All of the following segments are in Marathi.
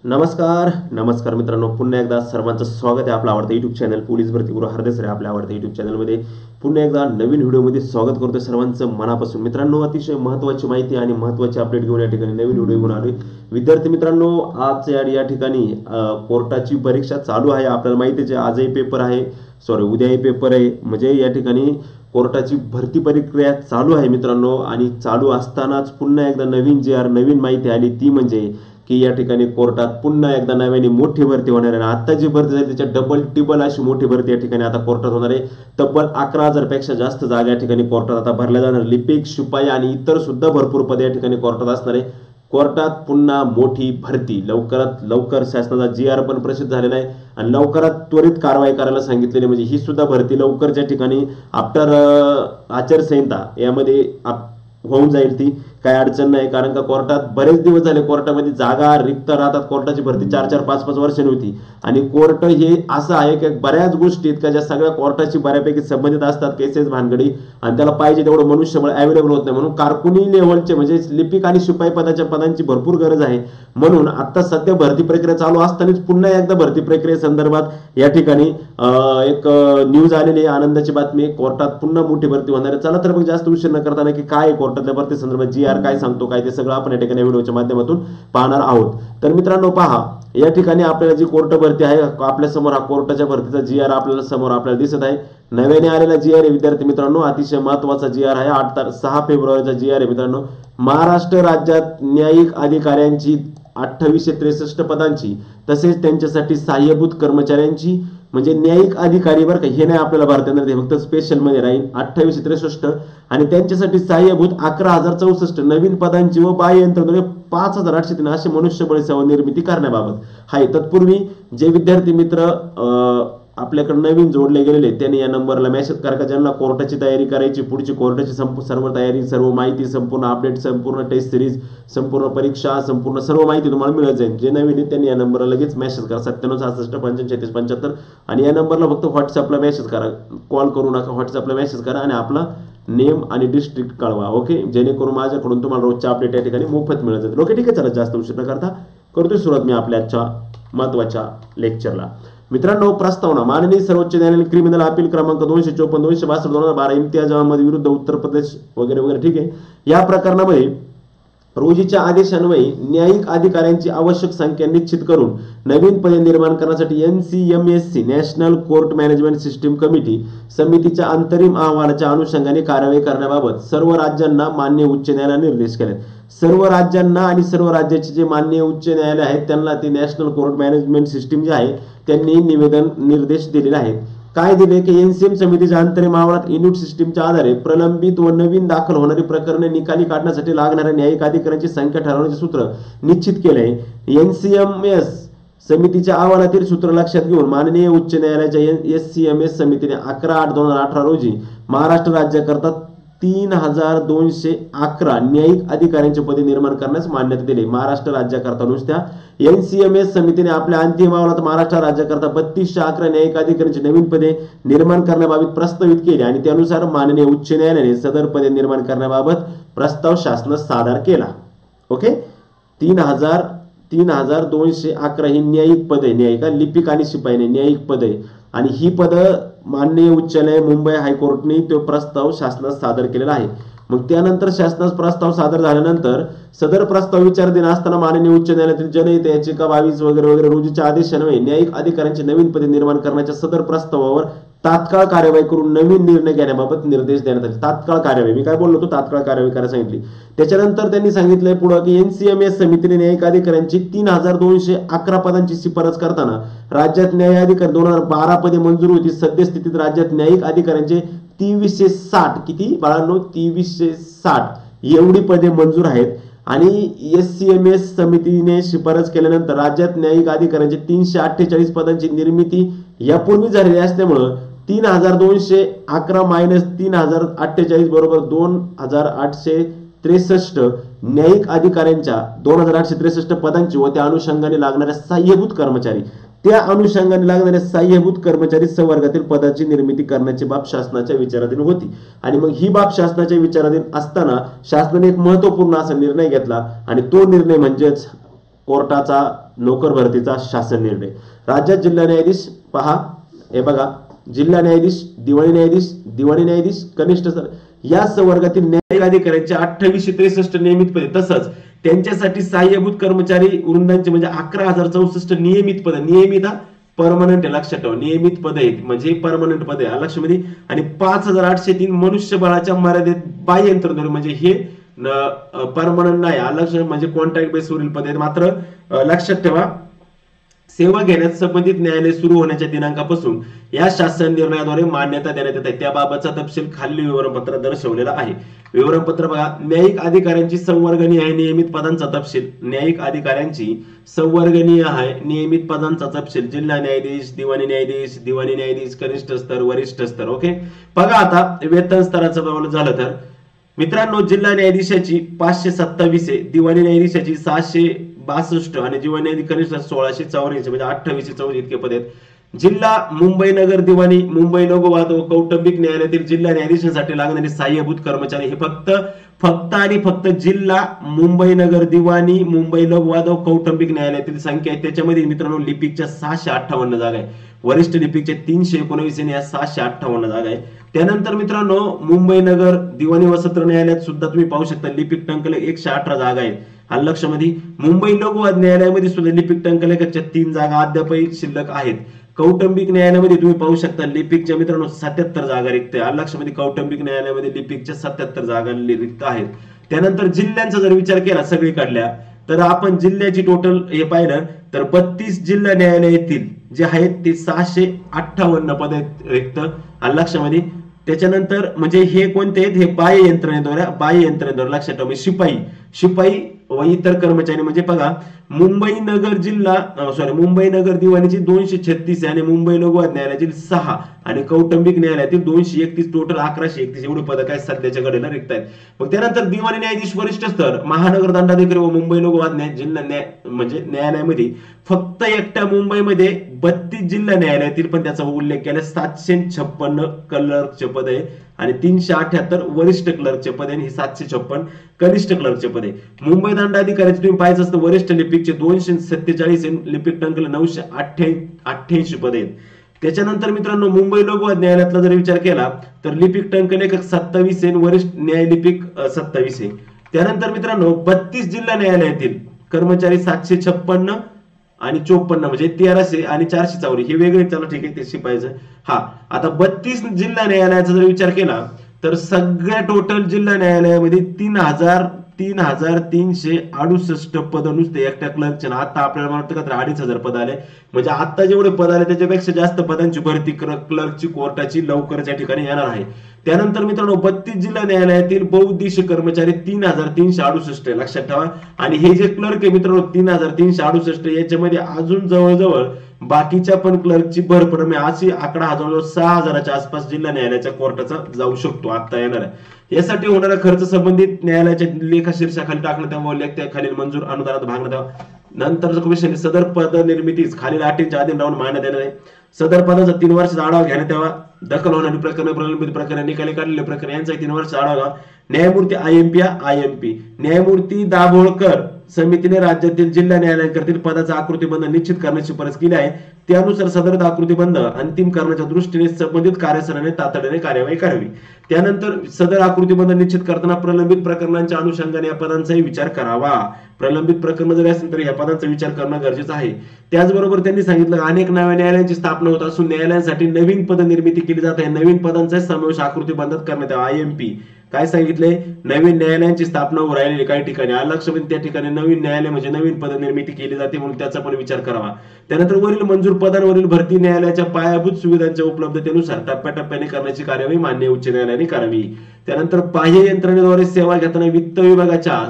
नमस्कार मित्रांनो, पुन्हा एकदा सर्वांचं स्वागत आहे आपलं आवडतं युट्यूब चॅनल पोलीस भरती गुरु हरदेसरे आपल्या आवडतं युट्यूब चॅनलमध्ये पुन्हा एकदा नवीन व्हिडिओमध्ये स्वागत करतोय सर्वांचं मनापासून। मित्रांनो, अतिशय महत्त्वाची माहिती आणि महत्त्वाची अपडेट घेऊन या ठिकाणी नवीन व्हिडिओ घेऊन आलोय। विद्यार्थी मित्रांनो, आज या ठिकाणी कोर्टाची परीक्षा चालू आहे। आपल्याला माहितीच आहे आजही पेपर आहे, उद्याही पेपर आहे, म्हणजे या ठिकाणी कोर्टाची भरती प्रक्रिया चालू आहे मित्रांनो। आणि चालू असतानाच पुन्हा एकदा नवीन माहिती आली, ती म्हणजे की या ठिकाणी कोर्टात पुन्हा एकदा नव्याने मोठी भरती होणार आहे। आता जी भरती झाली त्याच्या डबल टिबल अशी मोठी भरती या ठिकाणी आता कोर्टात होणार आहे। तब्बल 11,000 पेक्षा जास्त जागा या ठिकाणी कोर्टात आता भरल्या जाणार। लिपिक, शिपाई आणि इतर सुद्धा भरपूर पदे या ठिकाणी कोर्टात असणार आहे। कोर्टात पुन्हा मोठी भरती, लवकरात लवकर शासनाचा GR पण प्रसिद्ध झालेला आहे आणि लवकरात त्वरित कारवाई करायला सांगितलेली, म्हणजे ही सुद्धा भरती लवकरच्या ठिकाणी आफ्टर आचारसंहिता यामध्ये होऊन जाईल। ती काय अडचण नाही, कारण का कोर्टात बरेच दिवस झाले कोर्टामध्ये जागा रिक्त राहतात। कोर्टाची भरती 4-4, 5-5 वर्षांनी होती आणि कोर्ट हे असं आहे की बऱ्याच गोष्टी आहेत का ज्या सगळ्या कोर्टाची बऱ्यापैकी संबंधित असतात, केसेस भानगडी, आणि त्याला पाहिजे तेवढं मनुष्यबळ अवेलेबल होत नाही। म्हणून कारकुनी लेव्हलचे म्हणजे लिपिक आणि शिपाई पदांची भरपूर गरज आहे। म्हणून आता सध्या भरती प्रक्रिया चालू असतानाच पुन्हा एकदा भरती प्रक्रियेसंदर्भात या ठिकाणी एक न्यूज आलेली आहे, आनंदाची बातमी। कोर्टात पुन्हा मोठी भरती होणार आहे। चला तर मग जास्त उशीर न करताना की काय कोर्टातल्या भरती संदर्भात GR काय सांगतो, काय ते सगळं आपण या ठिकाणी व्हिडिओच्या माध्यमातून पाहणार आहोत। तर मित्रांनो पहा, या ठिकाणी आपल्याला जी कोर्ट भरती आहे, आपल्या समोर हा कोर्टाच्या भरतीचा GR आपल्याला समोर दिसत आहे। नव्याने आलेला GR आहे विद्यार्थी मित्रांनो, अतिशय महत्त्वाचा GR आहे। 6 फेब्रुवारीचा GR आहे मित्रांनो। महाराष्ट्र राज्यात न्यायिक अधिकाऱ्यांची 2863 पदांची, तसेच त्यांच्यासाठी सहाय्यभूत कर्मचाऱ्यांची, म्हणजे न्यायिक अधिकारी बरं का, हे नाही आपल्याला भारतात फक्त स्पेशल मध्ये राहील 2863, आणि त्यांच्यासाठी सहाय्यभूत 11,064 नवीन पदांची व बाह्य यंत्रणेद्वारे 5,803 असे मनुष्यबळ सेवा निर्मिती करण्याबाबत आहे। तत्पूर्वी जे विद्यार्थी मित्र आपल्याकडे नवीन जोडले गेलेले त्यांनी या नंबरला मेसेज करा का ज्यांना कोर्टाची तयारी करायची, पुढची कोर्टाची सर्व तयारी, सर्व माहिती, संपूर्ण अपडेट, संपूर्ण टेस्ट सिरीज, संपूर्ण परीक्षा, संपूर्ण सर्व माहिती तुम्हाला मिळत जाईल। जे नवीन आहे त्यांनी या नंबरला लगेच मेसेज करा 9766553675, आणि या नंबरला फक्त व्हॉट्सअपला मेसेज करा, कॉल करू नका, व्हॉट्सअपला मेसेज करा आणि आपला नेम आणि डिस्ट्रिक्ट कळवा, ओके, जेणेकरून माझ्याकडून तुम्हाला रोजच्या अपडेट या ठिकाणी मोफत मिळत जातील। ओके, ठीक आहे, चला जास्त उशीर न करता करतोय सुरुवात मी आपल्या आजच्या महत्त्वाच्या लेक्चरला। मित्रांनो, प्रस्तावना माननीय सर्वोच्च न्यायालयाने क्रिमिनल अपील क्रमांक 254, 262, 2012 इम्तियाज अहमद विरुद्ध उत्तर प्रदेश वगैरे वगैरे, ठीक आहे, या प्रकरणामध्ये रोजीच्या आदेशान्वये न्यायिक अधिकाऱ्यांची आवश्यक संख्या निश्चित करून नवीन पदे निर्माण करण्यासाठी NCMSC national court management system committee समितीच्या अंतरिम अहवालाच्या अनुषंगाने कारवाई करण्याबाबत सर्व राज्यांना माननीय उच्च न्यायालयाने निर्देश केले। सर्व राज्यांना आणि सर्व राज्याचे जे माननीय उच्च न्यायालय आहेत त्यांना ती नॅशनल कोर्ट मॅनेजमेंट सिस्टीम जे आहे त्यांनी निर्देश दिलेले आहेत। काय दिले की NCM समितीच्या अंतरिम अहवालात युनिट सिस्टीमच्या आधारे प्रलंबित व नवीन दाखल होणारी प्रकरणे निकाली काढण्यासाठी लागणाऱ्या न्यायिक अधिकाऱ्यांची संख्या ठरवण्याचे सूत्र निश्चित केले आहे। NCMS समितीच्या अहवालातील सूत्र लक्षात घेऊन माननीय उच्च न्यायालयाच्या SCMS समितीने 11/8/2018 रोजी महाराष्ट्र राज्याकरता 3,211 न्यायिक अधिकाऱ्यांची पदे निर्माण करण्यास मान्यता दिली। महाराष्ट्र राज्याकरता नुसत्या NCMS समितीने आपल्या अंतिम अहवालात महाराष्ट्र राज्याकरता 3211 न्यायिक अधिकाऱ्यांची नवीन पदे निर्माण करण्याबाबत प्रस्तावित केले आणि त्यानुसार माननीय उच्च न्यायालयाने सदर पदे निर्माण करण्याबाबत प्रस्ताव शासनास सादर केला। ओके, 3,211 ही न्यायिक पदे, न्यायिक लिपिक आणि शिपाई न्यायिक पदे, आणि ही पद माननीय उच्च न्यायालय मुंबई हायकोर्टने तो प्रस्ताव शासनास सादर केलेला आहे। मग त्यानंतर शासनास प्रस्ताव सादर झाल्यानंतर सदर प्रस्ताव विचाराधीन असताना माननीय उच्च न्यायालयातील जनहित याचिका 22 वगैरे वगैरे रोजीच्या आदेशान्वये न्यायिक अधिकाऱ्यांची नवीन पदे निर्माण करण्याच्या सदर प्रस्तावावर तात्काळ कार्यवाही करून नवीन निर्णय घेण्याबाबत निर्देश देण्यात आले। तात्काळ कार्यवाही, मी काय बोललो तो तात्काळ कार्यवाही करायला सांगितली। त्याच्यानंतर त्यांनी सांगितलंय पुढे की NCMS समितीने न्यायिक अधिकाऱ्यांची 3,211 पदांची शिफारस करताना राज्यात न्याय अधिकारी 2012 पदे मंजूर होती। सद्यस्थितीत राज्यात न्यायिक अधिकाऱ्यांचे 2360, किती बाळांनो, 2360 एवढी पदे मंजूर आहेत। आणि SCMS समितीने शिफारस केल्यानंतर राज्यात न्यायिक अधिकाऱ्यांची 348 पदांची निर्मिती यापूर्वी झालेली असल्यामुळे 3,211 - 3,048 बरोबर 2,863 न्यायिक अधिकाऱ्यांच्या 2,863 पदांची व त्या अनुषंगाने लागणाऱ्या सहाय्यभूत कर्मचारी संवर्गातील पदाची निर्मिती करण्याची बाब शासनाच्या विचाराधीन होती। आणि मग ही बाब शासनाच्या विचाराधीन असताना शासनाने एक महत्त्वपूर्ण असा निर्णय घेतला, आणि तो निर्णय म्हणजेच कोर्टाचा नोकर भरतीचा शासन निर्णय. राज्यात जिल्हा न्यायाधीश पहा, हे बघा, जिल्हा न्यायाधीश, दिवाणी न्यायाधीश, कनिष्ठ या संवर्गातील न्यायिक अधिकाऱ्यांचे 2863 नियमित पदे, तसंच त्यांच्यासाठी सहाय्यभूत कर्मचारी वृंदांचे म्हणजे 11,064 नियमित पद, नियमित परमनंट लक्षात ठेवा, नियमित पद आहेत म्हणजे परमनंट पद आहे लक्षामध्ये, आणि 5,803 मनुष्यबळाच्या मर्यादित बाह्य यंत्रणेद्वारे म्हणजे हे परमनंट नाही, लक्ष म्हणजे कॉन्ट्रॅक्ट बेसवरील पद आहेत. मात्र लक्षात ठेवा, सेवा घेण्यास संबंधित न्यायालय सुरू होण्याच्या दिनांकापासून या शासन निर्णयाद्वारे मान्यता देण्यात येत आहे. त्याबाबतचा तपशील खालील विवरणपत्रात दर्शवलेला आहे. विवरणपत्र बघा, न्यायिक अधिकाऱ्यांची संवर्गनीय आहे नियमित पदांचा तपशील, न्यायिक अधिकाऱ्यांची संवर्गनीय आहे नियमित पदांचा तपशील, जिल्हा न्यायाधीश, दिवाणी न्यायाधीश, कनिष्ठ स्तर, वरिष्ठ स्तर. ओके, बघा आता वेतन स्तराचं झालं तर मित्रांनो, जिल्हा न्यायाधीशाची 527 आहे, दिवाणी न्यायाधीशाची 662 आणि दिवाणी न्यायाधीश कनिष्ठ 1684 म्हणजे 2814 इतके पद आहेत. जिल्हा मुंबई नगर दिवाणी, मुंबई लोकवाद व कौटुंबिक न्यायालयातील जिल्हा न्यायाधीशांसाठी लागणारे सहाय्यभूत कर्मचारी हे फक्त आणि फक्त जिल्हा मुंबई नगर दिवाणी, मुंबई लोकवाद व कौटुंबिक न्यायालयातील संख्या आहे. त्याच्यामध्ये मित्रांनो लिपिकच्या 658 जागा आहे, वरिष्ठ लिपिकच्या 319 आणि या 658 जागा आहे. त्यानंतर मित्रांनो मुंबई नगर दिवाणी व सत्र न्यायालयात सुद्धा तुम्ही पाहू शकता लिपिक टंकलेख 118 जागा आहेत. लक्षामध्ये मुंबई लोकवाद न्यायालयामध्ये सुद्धा लिपिक टंकलेखाच्या 3 जागा अद्यापही शिल्लक आहेत. कौटुंबिक न्यायालयामध्ये तुम्ही पाहू शकता लिपिकच्या मित्रांनो 77 जागा रिक्त आहे. लक्षामध्ये कौटुंबिक न्यायालयामध्ये लिपिकच्या 77 जागा रिक्त आहेत. त्यानंतर जिल्ह्यांचा जर विचार केला सगळीकडल्या तर आपण जिल्ह्याची टोटल हे पाहिलं तर 32 जिल्हा न्यायालयातील जे आहेत ते 658 पद आहेत रिक्त लक्षामध्ये. त्याच्यानंतर म्हणजे हे कोणते आहेत, हे बाह्य यंत्रणेद्वारे लक्षात ठेवा. शिपाई व इतर कर्मचारी म्हणजे बघा मुंबई नगर दिवाणीची 236 आणि मुंबई लोकवाद न्यायालयातील 6 आणि कौटुंबिक न्यायालयातील 231 टोटल 1131 एवढे पद काय सध्याच्या घडीला रिक्त आहेत. मग त्यानंतर दिवाणी न्यायाधीश वरिष्ठ स्तर, महानगर दंडाधिकारी व मुंबई लोकवाद जिल्हा म्हणजे न्यायालयामध्ये फक्त एकट्या मुंबईमध्ये 32 जिल्हा न्यायालयातील पण त्याचा उल्लेख केला 756 क्लर्कचे पद आहे आणि 378 वरिष्ठ क्लर्कचे पद आहे आणि 756 कनिष्ठ क्लर्कचे पद आहे. मुंबई दंडाधिकाऱ्याचे तुम्ही पाहायचं असतं वरिष्ठ लिपिकचे 247 लिपिक टंकले 988 पद आहेत. त्याच्यानंतर मित्रांनो मुंबई लोकवाद न्यायालयातला जर विचार केला तर लिपिक टंकलेखक 27 आहे, वरिष्ठ न्यायलिपिक 27 आहे. त्यानंतर मित्रांनो 32 जिल्हा न्यायालयातील कर्मचारी 756 आणि 54 म्हणजे 1300 आणि 440 हे वेगळे. चला ठीक आहे, ते शिपायचं. हा, आता 32 जिल्हा न्यायालयाचा जर विचार केला तर सगळ्या टोटल जिल्हा न्यायालयामध्ये 3,368 पद नुसते एकट्या क्लर्कचे. आता आपल्याला वाटतं का 2,500 पद आले म्हणजे आता जेवढे पद आले त्याच्यापेक्षा जास्त पदांची भरती क्लर्कची कोर्टाची लवकरच या ठिकाणी येणार आहे. त्यानंतर मित्रांनो 32 जिल्हा न्यायालयातील बहुउद्देशीय कर्मचारी 3,368 लक्षात ठेवा. आणि हे जे क्लर्क आहे मित्रांनो 3,368 याच्यामध्ये अजून जवळजवळ बाकीच्या पण क्लर्कची भर पडणे अशी आकडा हा जवळजवळ 6,000च्या आसपास जिल्हा न्यायालयाच्या कोर्टाचा जाऊ शकतो आता येणार आहे. यासाठी होणारा खर्च संबंधित न्यायालयाच्या लेखा शीर्षाखाली टाकण्यात यावा, लेख त्याखालील मंजूर अनुदानात भागण्यात यावा. नंतरचा क्वेश्चन सदर पद निर्मितीस खालील अटींच्या अधीन राहून मान्यता देणार आहे. सदर पदाचा 3 वर्षाचा आढावा घेण्यात यावा. दखल होणारी प्रकरण, प्रलंबित प्रकरण, निकाली काढलेले प्रकरण यांचा 3 वर्षाचा आढावा. न्यायमूर्ती IMP न्यायमूर्ती दाभोळकर समितीने राज्यातील जिल्हा न्यायालयांकरील पदाचा आकृतीबंध निश्चित करण्याची शिफारस केली आहे. त्यानुसार सदर आकृतीबंध अंतिम करण्याच्या दृष्टीने संबंधित कार्यस्थानाने तातडीने कार्यवाही करावी. त्यानंतर सदर आकृतीबंध निश्चित करताना प्रलंबित प्रकरणांच्या अनुषंगाने या पदांचाही विचार करावा. प्रलंबित प्रकरण जरी असेल तरी या पदांचा विचार करणं गरजेचं आहे. त्याचबरोबर त्यांनी सांगितलं अनेक नव्या न्यायालयांची स्थापना होत असून न्यायालयांसाठी नवीन पद निर्मिती केली जात आहे. नवीन पदांचा समावेश आकृतीबंधात करण्यात यावा. IMP काय सांगितलंय, नवीन न्यायालयांची स्थापना होऊ राहिलेली काही ठिकाणी लक्षामध्ये त्या ठिकाणी नवीन न्यायालय म्हणजे नवीन पद निर्मिती केली जाते म्हणून त्याचा पण विचार करावा. त्यानंतर वरील मंजूर पदांवरील भरती न्यायालयाच्या पायाभूत सुविधांच्या उपलब्धतेनुसार टप्प्याटप्प्याने करण्याची कार्यवाही मान्य उच्च न्यायालयाने करावी. त्यानंतर बाह्य यंत्रणेद्वारे सेवा घेताना वित्त विभागाच्या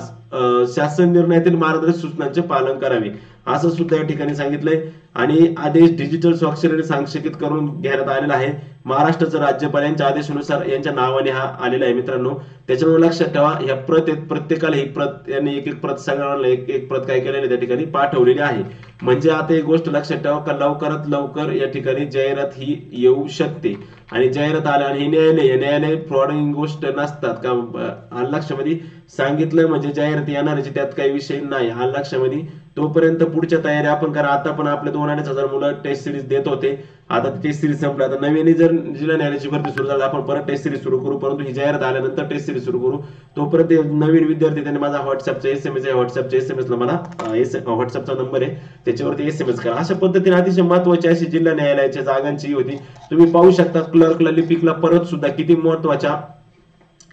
शासन निर्णयातील मार्गदर्शक सूचनांचे पालन करावे असं सुद्धा या ठिकाणी सांगितलंय. आणि आदेश डिजिटल स्वाक्षरीने सांक्षिकीत करून घेण्यात आलेला आहे. महाराष्ट्राचं राज्यपाल यांच्या आदेशानुसार यांच्या नावाने हा आलेला आहे मित्रांनो. त्याच्यामुळे लक्षात ठेवा, ह्या प्रत आहेत, प्रत्येकाला ही प्रत यांनी एक एक प्रत सगळ्यांना एक एक प्रत काय केलेली त्या ठिकाणी पाठवलेली आहे. म्हणजे आता एक गोष्ट लक्षात ठेवा का लवकरात लवकर या ठिकाणी जाहिरात ही येऊ शकते. आणि जाहिरात आल्या आणि न्यायालय फ्रॉडिंग गोष्ट नसतात का लक्षामध्ये सांगितलं म्हणजे जाहिरात येणारची, त्यात काही विषय नाही लक्षामध्ये. तोपर्यंत पुढच्या तयारी आपण करा. आता पण आपले 2-2.5 मुलं टेस्ट सिरीज देत होते, आता टेस्ट सिरीज संपला. आता नवीन जर जिल्हा न्यायालयाची भरती सुरू झाली आपण परत टेस्ट सिरीज सुरू करू, परंतु ही जाहिरात आल्यानंतर टेस्ट सिरीज सुरू करू. तोपर्यंत नवीन विद्यार्थी त्यांनी माझा व्हॉट्सअपचा SMS आहे, व्हॉट्सअपच्या SMS ला मला व्हॉट्सअपचा नंबर आहे त्याच्यावरती SMS करा. अशा पद्धतीने अतिशय महत्वाची अशी जिल्हा न्यायालयाच्या जागांची होती. तुम्ही पाहू शकता क्लर्कला लिपिकला परत सुद्धा किती महत्वाच्या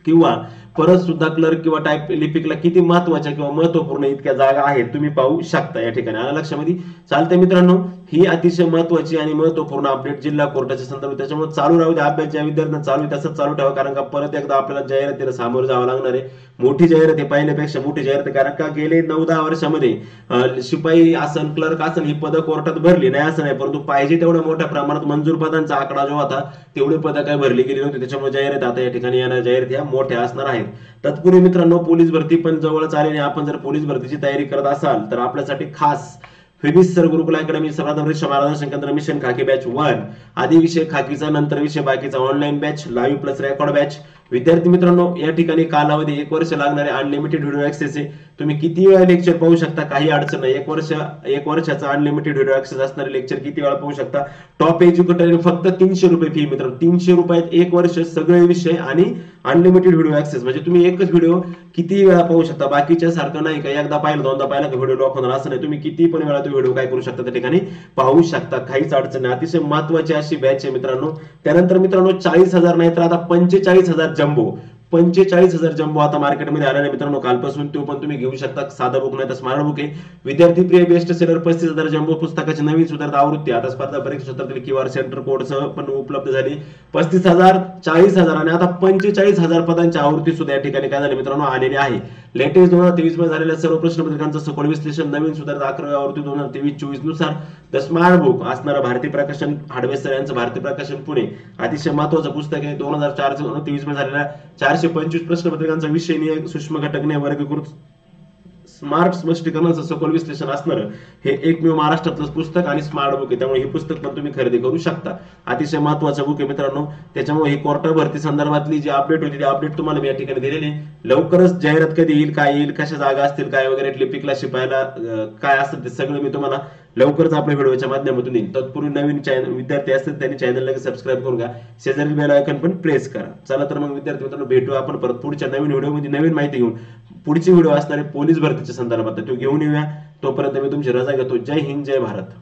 किंवा परत सुद्धा क्लर्क किंवा टाईप लिपिकला किती महत्वाच्या किंवा महत्वपूर्ण इतक्या जागा आहेत तुम्ही पाहू शकता या ठिकाणी. आलं लक्षामध्ये. चालतंय मित्रांनो, ही अतिशय महत्वाची आणि महत्वपूर्ण अपडेट जिल्हा कोर्टाच्या संदर्भात. त्याच्यामुळे चालू राहू द्या अभ्यास, ज्या विद्यार्थ्यांना चालू आहे तसंच चालू ठेवा, कारण का परत एकदा आपल्याला जाहिरातीला सामोरं जावं लागणार आहे. मोठी जाहिरात आहे, पहिल्यापेक्षा मोठी जाहिरात आहे, कारण का गेले 9-10 वर्षामध्ये शिपाई असन क्लर्क असन ही पदं कोर्टात भरली नाही असं नाही, परंतु पाहिजे तेवढ्या मोठ्या प्रमाणात मंजूर पदांचा आकडा जो होता तेवढे पदं काय भरली गेली नव्हती. त्याच्यामुळे जाहिरात आता या ठिकाणी येणार जाहिरात ह्या मोठ्या असणार आहेत. तत्पूर्वी मित्रांनो, पोलीस भरती पण जवळच आलेली. आपण जर पोलीस भरतीची तयारी करत असाल तर आपल्यासाठी खास फेबिस सर गुरुकुल अकॅडमी सर्वात वरिष्ठ मार्गदर्शन केंद्र मिशन खाकी बॅच 1 आधी विषय खाकीचा, नंतर विषय बाकीचा online batch, live plus record batch. विद्यार्थी मित्रांनो, या ठिकाणी कालावधी 1 वर्ष लागणारे अनलिमिटेड व्हिडिओ ऍक्सेस आहे. तुम्ही किती वेळा लेक्चर पाहू शकता, काही अडचण नाही. 1 वर्षाचा अनलिमिटेड व्हिडिओ ऍक्सेस असणारे लेक्चर किती वेळा पाहू शकता. टॉप एज्युकेटर फक्त 300 रुपये फी मित्रांनो. 300 रुपयात 1 वर्ष सगळे विषय आणि अनलिमिटेड व्हिडिओ ऍक्सेस. म्हणजे तुम्ही एकच व्हिडिओ किती वेळा पाहू शकता. बाकीच्या सारखं नाही का एकदा पाहिलं 2दा पाहिला का व्हिडिओ लॉक होणार असं नाही. तुम्ही किती पण वेळा तो व्हिडिओ काय करू शकता त्या ठिकाणी पाहू शकता, काहीच अडचण नाही. अतिशय महत्वाची अशी बॅच आहे मित्रांनो. त्यानंतर मित्रांनो 40,000 नाही तर आता 45,000 जम्बो 45,000 जम्बो आता मार्केटमध्ये आलेला आहे मित्रांनो कालपासून. तो पण तुम्ही घेऊ शकता, साधा बुक नाही तर स्मार्ट बुक आहे. विद्यार्थी प्रिय बेस्ट सेलर 35,000 जम्बो पुस्तकाची नवीन सुधारित आवृत्ती आता स्पर्धा परीक्षा क्षेत्रातील QR सेंटर कोडसह पण उपलब्ध झाली. 35,000, 40,000 आणि आता 45,000 पदांची आवृत्ती सुद्धा या ठिकाणी काय झाली मित्रांनो आलेली आहे. लेटेस्ट 2023 मध्ये झालेल्या सर्व प्रश्नपत्रिकांचं सखोल विश्लेषण, नवीन सुधारित 11वी आवृत्ती 2023-24 नुसार द स्मार्ट बुक असणारं भारतीय प्रकाशन हाडवेसर यांचं भारतीय प्रकाशन पुणे अतिशय महत्वाचं पुस्तक आहे. 2023 मध्ये झालेल्या 425 प्रश्नपत्रिकांचा विषय सूक्ष्म घटकने वर्गीकृत स्मार्ट स्पष्टीकरणाचं सखोल विश्लेषण असणार हे एकमेव महाराष्ट्रातलं पुस्तक आणि स्मार्ट बुक आहे. त्यामुळे हे पुस्तक पण तुम्ही खरेदी करू शकता. अतिशय महत्वाचं बुक आहे मित्रांनो. त्याच्यामुळे ही कोर्टा भरती संदर्भातली जी अपडेट होती ती अपडेट तुम्हाला मी या ठिकाणी दिलेली. लवकरच जाहिरात कधी येईल, काय येईल, कशा जागा असतील, काय वगैरे लिपिकला शिपायला काय असतं ते सगळं मी तुम्हाला लवकरच आपल्या व्हिडिओच्या माध्यमातून येईल. तत्पूर्वी नवीन विद्यार्थी असतील त्यांनी चॅनलला सबस्क्राईब करून घ्या, शेजारी बेल आयकॉन पण प्रेस करा. चला तर मग विद्यार्थी मित्रांनो, भेटू आपण परत पुढच्या नवीन व्हिडिओमध्ये नवीन माहिती घेऊन. पुढची व्हिडिओ असणारे पोलीस भरतीच्या संदर्भात तो घेऊन येऊया. तोपर्यंत मी तुमची रजा घेतो. जय हिंद, जय भारत.